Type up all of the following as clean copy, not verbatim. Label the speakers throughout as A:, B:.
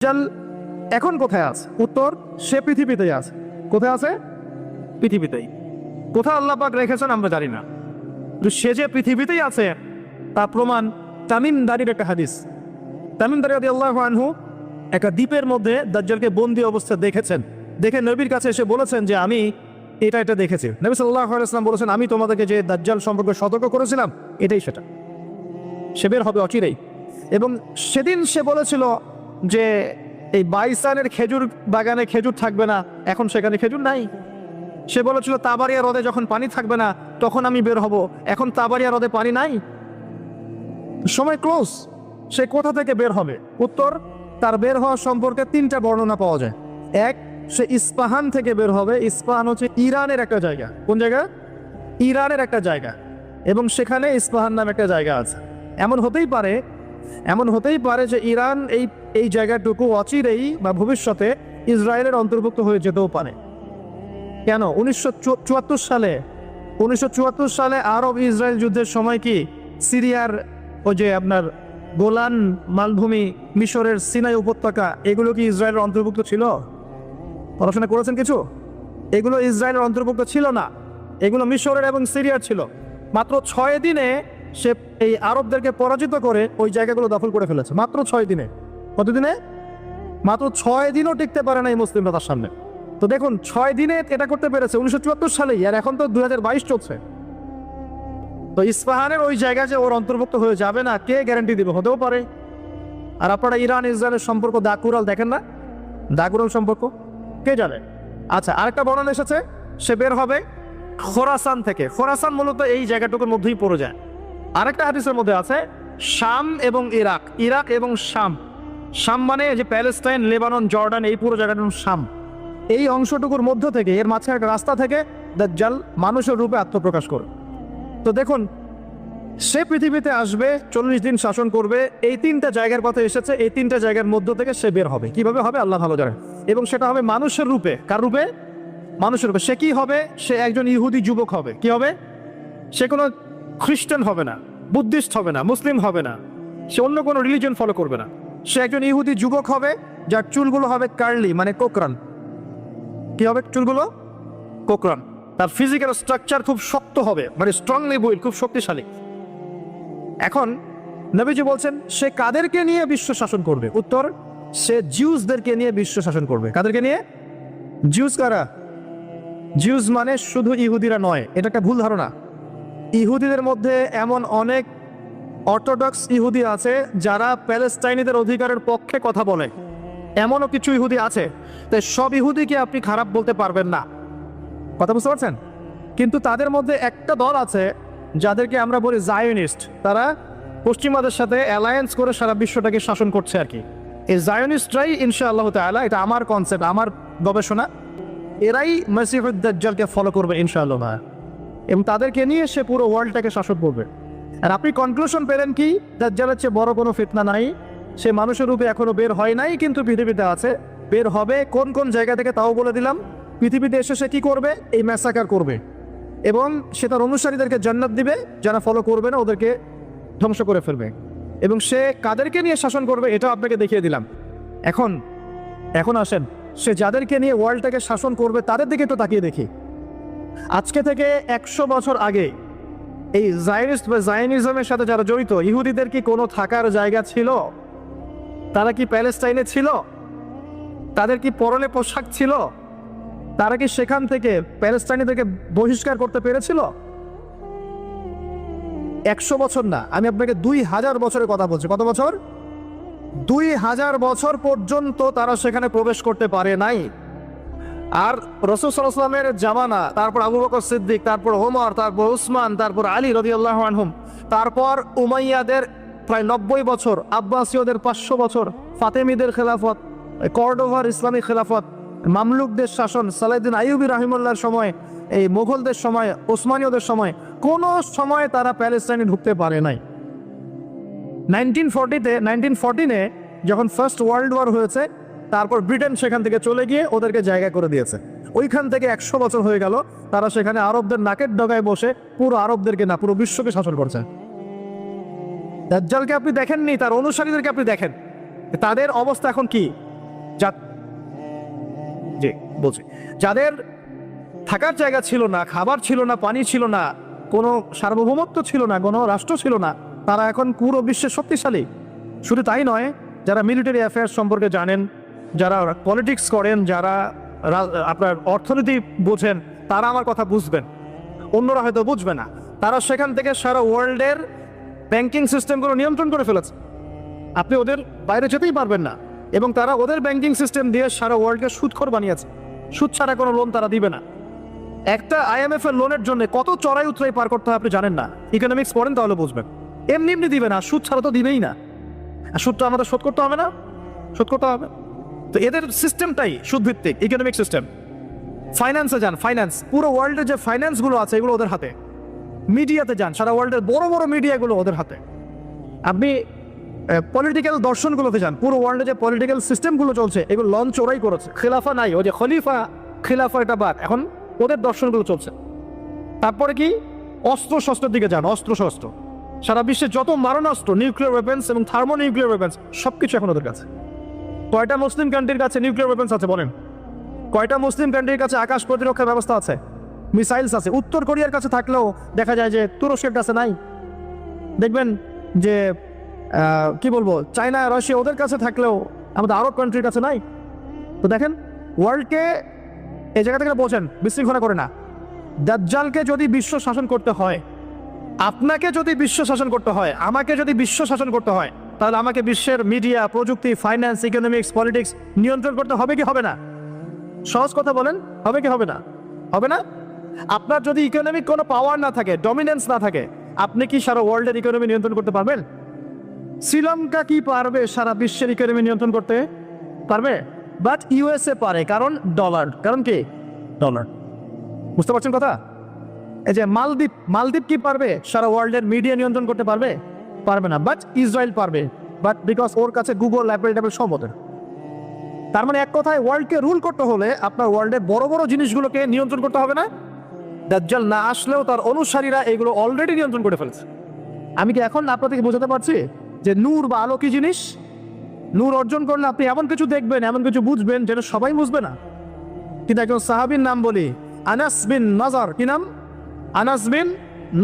A: দাজ্জাল এখন কোথায় আছে? উত্তর, সে পৃথিবীতেই আছে। কোথায় আছে? পৃথিবীতেই। কোথায় আল্লাহ পাক রেখেছেন আমরা জানি না, কিন্তু সে যে পৃথিবীতেই আছে তা প্রমাণ তামিম দারির একটা হাদিস। তামিম দারি রাদিয়াল্লাহু আনহু একটা দ্বীপের মধ্যে দাজ্জালকে বন্দী অবস্থায় দেখেছেন। দেখে নবীর কাছে এসে বলেছেন যে আমি এটা দেখেছি। নবী সাল্লাল্লাহু আলাইহি ওয়াসাল্লাম বলেছেন, আমি তোমাদেরকে যে দাজ্জাল সম্পর্কে সতর্ক করেছিলাম এটাই সেটা, সে বের হবে অচিরেই। এবং সেদিন সে বলেছিল যে এই বাইসানের খেজুর বাগানে খেজুর থাকবে না, এখন সেখানে খেজুর নাই। সে বলেছিল তাবারিয়া হ্রদে যখন পানি থাকবে না তখন আমি বের হব, এখন তাবারিয়া হ্রদে পানি নাই, সময় ক্লোজ। সে কোথা থেকে বের হবে? উত্তর, তার বের হওয়া সম্পর্কে তিনটা বর্ণনা পাওয়া যায়। এক, সে ইস্পাহান থেকে বের হবে। ইস্পাহান হচ্ছে ইরানের একটা জায়গা। কোন জায়গা? ইরানের একটা জায়গা, এবং সেখানে ইস্পাহান নামে একটা জায়গা আছে। এমন হতেই পারে যে ইরান এই জায়গাটুকু অচিরেই বা ভবিষ্যতে ইসরায়েলের অন্তর্ভুক্ত হয়ে যেতেও পারে। কেন? 1974 সালে আরব ইসরায়েল যুদ্ধের সময় কি সিরিয়ার ওই যে আপনার গোলান মালভূমি, মিশরের সিনাই উপত্যকা, এগুলো কি ইসরায়েলের অন্তর্ভুক্ত ছিল? পড়াশোনা করেছেন কিছু? এগুলো ইসরায়েলের অন্তর্ভুক্ত ছিল না, এগুলো মিশরের এবং সিরিয়ার ছিল। মাত্র 6 দিনে সে এই আরবদেরকে পরাজিত করে ওই জায়গাগুলো দখল করে ফেলেছে। মাত্র 6 দিনে। কতদিনে? মাত্র 6 দিনও টিকতে পারে না এই মুসলিমরা তার সামনে। তো দেখুন, 6 দিনে এটা করতে পেরেছে 1974 সালেই, আর এখন তো 2022 চলছে। তো ইস্পাহানের ওই জায়গা যে ওর অন্তর্ভুক্ত হয়ে যাবে না, কে গ্যারান্টি দিবে? হতেও পারে। আর আপনারা ইরান ইসরায়েলের সম্পর্ক দাকুরাল দেখেন না? দাকুরাল সম্পর্ক কে জানে? আচ্ছা, আরেকটা বর্ণনা এসেছে সে বের হবে খোরাসান থেকে। খোরাসান মূলত এই জায়গাটুকুর মধ্যেই পড়ে যায়। আরেকটা হাদিসের মধ্যে আছে শাম এবং ইরাক, ইরাক এবং শাম। শাম মানে যে প্যালেস্টাইন, লেবানন, জর্ডান, এই পুরো জায়গাটার নাম শাম। এই অংশটুকুর মধ্য থেকে, এর মাঝখানে একটা রাস্তা থেকে দাজ্জাল মানুষের রূপে আত্মপ্রকাশ করে। তো দেখুন, সে পৃথিবীতে আসবে, 40 দিন শাসন করবে। এই 3টা জায়গার কথা এসেছে, এই 3টা জায়গার মধ্য থেকে সে বের হবে। কিভাবে হবে আল্লাহ ভালো জানেন। এবং সেটা হবে মানুষের রূপে। কার রূপে? মানুষের রূপে। সে কি হবে? সে একজন ইহুদি যুবক হবে। কি হবে? সে কোনো খ্রিস্টান হবে না, বুদ্ধিস্ট হবে না, মুসলিম হবে না, সে অন্য কোনো রিলিজন ফলো করবে না। সে একজন ইহুদি যুবক হবে, যার চুলগুলো হবে কার্লি, মানে কোকরান। কি হবে? চুলগুলো কোকরান। তার ফিজিক্যাল স্ট্রাকচার খুব শক্ত হবে, মানে স্ট্রংলি বিল্ড, খুব শক্তিশালী। এখন নবীজি বলছেন সে কাদেরকে নিয়ে বিশ্ব শাসন করবে? উত্তর, সে জিউসদেরকে নিয়ে বিশ্ব শাসন করবে। কাদেরকে নিয়ে? জিউস কারা? জিউস মানে শুধু ইহুদিরা নয়, এটা একটা ভুল ধারণা। ইহুদিদের মধ্যে এমন অনেক অর্থোডক্স ইহুদি আছে যারা প্যালেস্টাইনিদের অধিকারের পক্ষে কথা বলে, এমনও কিছু ইহুদি আছে। তাই সব ইহুদিকে আপনি খারাপ বলতে পারবেন না। কথা বুঝতে পারছেন? কিন্তু তাদের মধ্যে একটা দল আছে যাদেরকে আমরা বলি জায়োনিস্ট। তারা পশ্চিমাদের সাথে অ্যালায়েন্স করে সারা বিশ্বটাকে শাসন করছে আর কি। এই জায়োনিস্টরাই ইনশাআল্লাহ তাআলা, এটা আমার কনসেপ্ট, আমার গবেষণা, এরাই মসিহুদ দাজ্জালকে ফলো করবে ইনশাআল্লাহ, এবং তাদেরকে নিয়ে সে পুরো ওয়ার্ল্ডটাকে শাসন করবে। আর আপনি কনক্লুশন পেলেন কি? দাজ্জালের চেয়ে বড় কোনো ফিতনা নাই। সে মানুষের রূপে এখনো বের হয় নাই, কিন্তু পৃথিবীতে আছে, বের হবে। কোন কোন জায়গা থেকে তাও বলে দিলাম। পৃথিবীতে এসে সে কি করবে? এই ম্যাসাকার করবে, এবং সে তার অনুসারীদেরকে জান্নাত দিবে, যারা ফলো করবে না ওদেরকে ধ্বংস করে ফেলবে। এবং সে কাদেরকে নিয়ে শাসন করবে এটাও আপনাকে দেখিয়ে দিলাম। এখন আসেন, সে যাদেরকে নিয়ে ওয়ার্ল্ডটাকে শাসন করবে তাদের দিকে তো তাকিয়ে দেখি। আজকে থেকে 100 বছর আগে এই জায়নিস্ট বা জায়নিজমের সাথে যারা জড়িত, ইহুদিদের কি কোনো থাকার জায়গা ছিল? তারা কি প্যালেস্টাইনে ছিল? তাদের কি পরনে পোশাক ছিল? তারা কি সেখান থেকে প্যালেস্টাইনিদেরকে বহিষ্কার করতে পেরেছিল? 100 বছর না, আমি আপনাকে 2000 বছরের কথা বলছি। কত বছর? 2000 বছর পর্যন্ত তারা সেখানে প্রবেশ করতে পারে নাই। আর রাসূল সাল্লাল্লাহু আলাইহি ওয়াসাল্লামের জামানা, তারপর আবু বকর সিদ্দিক, তারপর ওমর, তারপর উসমান, তারপর আলী রাদিয়াল্লাহু আনহুম, তারপর উমাইয়াদের প্রায় 90 বছর, আব্বাসীয়দের 500 বছর, ফাতেমিদের খেলাফত, কর্ডোভার ইসলামী খেলাফত, মামলুকদের শাসন, সালাউদ্দিন আইয়ুবী রাহিমাহুল্লাহর সময়, এই মুঘলদের সময়, ওসমানীয়দের সময়, কোনো সময় তারা প্যালেস্টাইনে ঢুকতে পারে নাই। 1914-এ যখন ফার্স্ট ওয়ার্ল্ড ওয়ার হয়েছে, তারপর ব্রিটেন সেখান থেকে চলে গিয়ে ওদেরকে জায়গা করে দিয়েছে। ওইখান থেকে 100 বছর হয়ে গেল তারা সেখানে আরবদের নাকের ডগায় বসে পুরো আরবদেরকে না, পুরো বিশ্বকে শাসন করছে। দাজ্জালকে আপনি দেখেননি, তার অনুসারীদেরকে আপনি দেখেন, তাদের অবস্থা এখন কি। জি বলছি, যাদের থাকার জায়গা ছিল না, খাবার ছিল না, পানি ছিল না, কোনো সার্বভৌমত্ব ছিল না, কোনো রাষ্ট্র ছিল না, তারা এখন পুরো বিশ্বে শক্তিশালী। শুধু তাই নয়, যারা মিলিটারি অ্যাফেয়ার্স সম্পর্কে জানেন, যারা পলিটিক্স করেন, যারা আপনার অর্থনীতি বোঝেন, তারা আমার কথা বুঝবেন, অন্যরা হয়তো বুঝবে না। তারা সেখান থেকে সারা ওয়ার্ল্ডের ব্যাংকিং সিস্টেমগুলো নিয়ন্ত্রণ করে ফেলেছে। আপনি ওদের বাইরে যেতেই পারবেন না। এবং তারা ওদের ব্যাংকিং সিস্টেম দিয়ে সারা ওয়ার্ল্ডকে সুদখোর বানিয়েছে। সুদ ছাড়া কোনো লোন তারা দিবে না। একটা IMF এর লোনের জন্য কত চড়াই উতরাই পার করতে হয় আপনি জানেন না। ইকোনমিক্স পড়েন তাহলে বুঝবেন। এমনি এমনি দিবে না, সুদ ছাড়া তো দিবেই না। আর সুদটা আমাদের শোধ করতে হবে না, শোধ করতে হবে। তো এদের সিস্টেমটাই সুদভিত্তিক ইকোনমিক সিস্টেম। ফাইন্যান্সে যান, ফাইন্যান্স, পুরো ওয়ার্ল্ডের যে ফাইন্যান্সগুলো আছে এগুলো ওদের হাতে। মিডিয়াতে যান, সারা ওয়ার্ল্ডের বড় বড় মিডিয়াগুলো ওদের হাতে। আপনি পলিটিক্যাল দর্শনগুলোতে যান, পুরো ওয়ার্ল্ডে যে পলিটিক্যাল সিস্টেমগুলো চলছে এগুলো লঞ্চ ওরাই করেছে। খিলাফা নাই, ওই যে খলিফা খিলাফা এটা বাদ, এখন ওদের দর্শনগুলো চলছে। তারপরে কি, অস্ত্র শস্ত্রের দিকে যান, অস্ত্র শস্ত্র, সারা বিশ্বে যত মারণাস্ত্র, নিউক্লিয়ার ওয়েপেন্স এবং থার্মো নিউক্লিয়ার ওয়েপেন্স সবকিছু এখন ওদের কাছে। কয়টা মুসলিম কান্ট্রির কাছে নিউক্লিয়ার ওয়েপেন্স আছে বলেন? কয়টা মুসলিম কান্ট্রির কাছে আকাশ প্রতিরক্ষা ব্যবস্থা আছে, মিসাইলস আছে? উত্তর কোরিয়ার কাছে থাকলেও দেখা যায় যে তুরস্কের কাছে নাই। দেখবেন যে কি বলবো, চায়না, রাশিয়া ওদের কাছে থাকলেও আমাদের আরব কান্ট্রির কাছে নাই। তো দেখেন, ওয়ার্ল্ডকে এই জায়গা থেকে বোঝেন, বিশৃঙ্খলা করে না। দাজ্জালকে যদি বিশ্ব শাসন করতে হয়, আপনাকে যদি বিশ্ব শাসন করতে হয়, আমাকে যদি বিশ্ব শাসন করতে হয়, তাহলে আমাকে বিশ্বের মিডিয়া, প্রযুক্তি, ফাইন্যান্স, ইকোনমিক্স, পলিটিক্স নিয়ন্ত্রণ করতে হবে কি হবে না? সহজ কথা বলেন, হবে কি হবে না? হবে না? আপনার যদি ইকোনমিক কোনো পাওয়ার না থাকে, ডমিনেন্স না থাকে, আপনি কি সারা ওয়ার্ল্ডের ইকোনমি নিয়ন্ত্রণ করতে পারবেন? শ্রীলঙ্কা কি পারবে সারা বিশ্বের ইকোনমি নিয়ন্ত্রণ করতে? পারবে? বাট USA পারে, কারণ ডলার। কারণ কি? ডলার। বুঝতে পারছেন কথা? এই যে মালদ্বীপ কি পারবে সারা ওয়ার্ল্ডের মিডিয়া নিয়ন্ত্রণ করতে পারবে? পারবে না। বাট ইসরায়েল পারবে, বাট বিকজ ওর কাছে গুগল, অ্যাপল সব ওদের। তার মানে এক কথায়, ওয়ার্ল্ডকে রুল করতে হলে আপনার ওয়ার্ল্ডের বড় বড় জিনিসগুলোকে নিয়ন্ত্রণ করতে হবে না? দাজ্জাল না আসলেও তার অনুসারীরা এগুলো অলরেডি নিয়ন্ত্রণ করে ফেলছে। আমি কি এখন আপনাদেরকে বোঝাতে পারছি যে নূর বা আলো কি জিনিস? নূর অর্জন করলে আপনি এমন কিছু দেখবেন, এমন কিছু বুঝবেন যেটা সবাই বুঝবে না। কিন্তু একজন সাহাবীর নাম বলি, আনাস বিন নাজার। কি নাম? আনাস বিন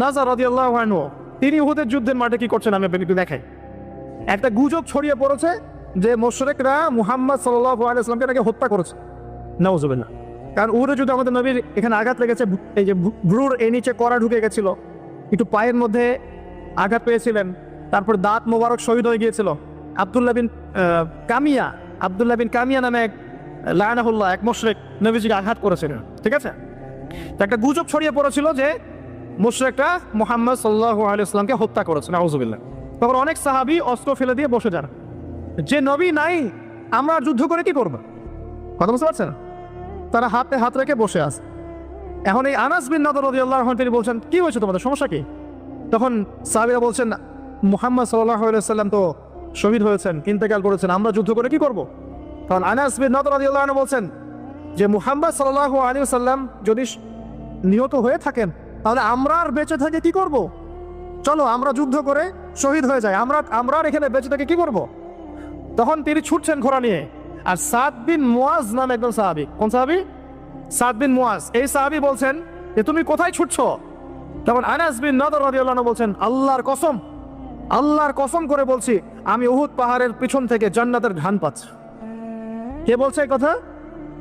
A: নাজার রাদিয়াল্লাহু আনহু। তিনি উহুদের যুদ্ধের মাঠে কি করছেন আমি আপনাকে একটু দেখাই। একটা গুজব ছড়িয়ে পড়েছে যে মুশরিকরা মুহাম্মদ সাল্লাল্লাহু আলাইহি ওয়াসাল্লামকে নাকি হত্যা করেছে। নাউজুবিল্লাহ। কারণ উহুদের যুদ্ধে আমাদের নবীর এখানে আঘাত লেগেছে, এই যে ভ্রুর এই নিচে কড়া ঢুকে গেছিল, একটু পায়ের মধ্যে আঘাত পেয়েছিলেন, তারপর দাঁত মোবারক শহীদ হয়ে গিয়েছিল। আব্দুল্লাহ বিন কামিয়া নামে এক লায়নাহুল্লাহ, এক মুশরিক নবীজিকে আঘাত করেছিলেন। ঠিক আছে, তো একটা গুজব ছড়িয়ে পড়েছিল যে মুশরিকরা মুহাম্মদ সাল্লাল্লাহু আলাইহি ওয়াসাল্লামকে হত্যা করেছে। নাউজুবিল্লাহ। তখন অনেক সাহাবী অস্ত্র ফেলে দিয়ে বসে যান, যে নবী নাই আমরা যুদ্ধ করে কি করব? কথা বুঝতে পারছেন? তারা হাতে হাত রেখে বসে আছে। এখন এই আনাস বিন নাদর রাদিয়াল্লাহু আনহু তিনি বলছেন, কি হয়েছে তোমাদের, সমস্যা কি? তখন সাহাবীরা বলছেন, মুহাম্মদ সাল্লাল্লাহু আলাইহি ওয়াসাল্লাম তো শহীদ হয়েছেন, ইন্তেকাল করেছেন, আমরা যুদ্ধ করে কি করব? তখন আনাস বিন নাদর রাদিয়াল্লাহু আনহু বলছেন যে মুহাম্মদ সাল্লাল্লাহু আলাইহি ওয়াসাল্লাম যদি নিহত হয়ে থাকেন, তাহলে আমরা আর বেঁচে থেকে কি করব? চলো আমরা যুদ্ধ করে শহীদ হয়ে যাই, আমরা এখানে বেঁচে থেকে কি করব? তখন তিনি ছুটছেন ঘোড়া নিয়ে। আর সাদ বিন মুয়াজ নামে একজন সাহাবী। কোন সাহাবী? সাদ বিন মুয়াজ। এই সাহাবী বলছেন যে তুমি কোথায় ছুটছো? তখন আনাস বিন নাদর রাদিয়াল্লাহু আনহু বলছেন, আল্লাহর কসম করে বলছি, আমি উহুদ পাহাড়ের পিছন থেকে জান্নাতের ঘ্রাণ পাচ্ছি। কে বলছে এই কথা?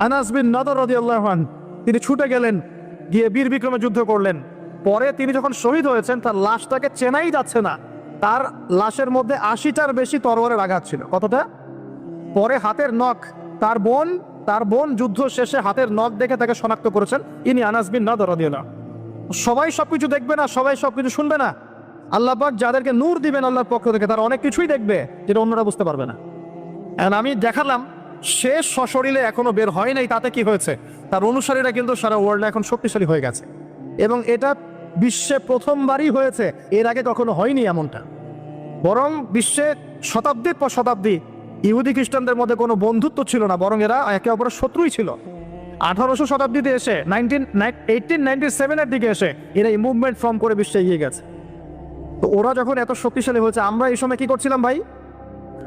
A: আনাস বিন নাদর রাদিয়াল্লাহু আনহু। তিনি ছুটে গেলেন, গিয়ে বীর বিক্রমে যুদ্ধ করলেন। পরে তিনি যখন শহীদ হয়েছেন, তার লাশটাকে চেনাই যাচ্ছে না। তার লাশের মধ্যে 80টার বেশি তরবারের আঘাত ছিল। কতটা? পরে হাতের নখ, তার বোন যুদ্ধ শেষে হাতের নখ দেখে তাকে শনাক্ত করেছেন, ইনি আনাস বিন নাদর রাদিয়াল্লাহু আনহু। সবাই সবকিছু দেখবে না, সবাই সবকিছু শুনবে না। আল্লাহ পাক যাদেরকে নূর দিবেন আল্লাহর পক্ষ থেকে, তারা অনেক কিছুই দেখবে যেটা অন্যরা বুঝতে পারবে না। আমি দেখালাম শেষ সশরীরে এখনো বের হয় নাই, তাতে কি হয়েছে? তার অনুসারীরা কিন্তু সারা ওয়ার্ল্ডে এখন শক্তিশালী হয়ে গেছে, এবং এটা বিশ্বে প্রথমবারই হয়েছে। এর আগে কখনো হয়নি এমনটা। বরং বিশ্বে শতাব্দীর পর শতাব্দী ইহুদি খ্রিস্টানদের মধ্যে কোনো বন্ধুত্ব ছিল না, বরং এরা একে অপরের শত্রুই ছিল। 1800 শতাব্দীতে এসে 1897-এর দিকে এসে এরা এই মুভমেন্ট ফর্ম করে বিশ্বে এগিয়ে গেছে। তো ওরা যখন এত শক্তিশালী হয়েছে, আমরা এই সময় কি করছিলাম ভাই?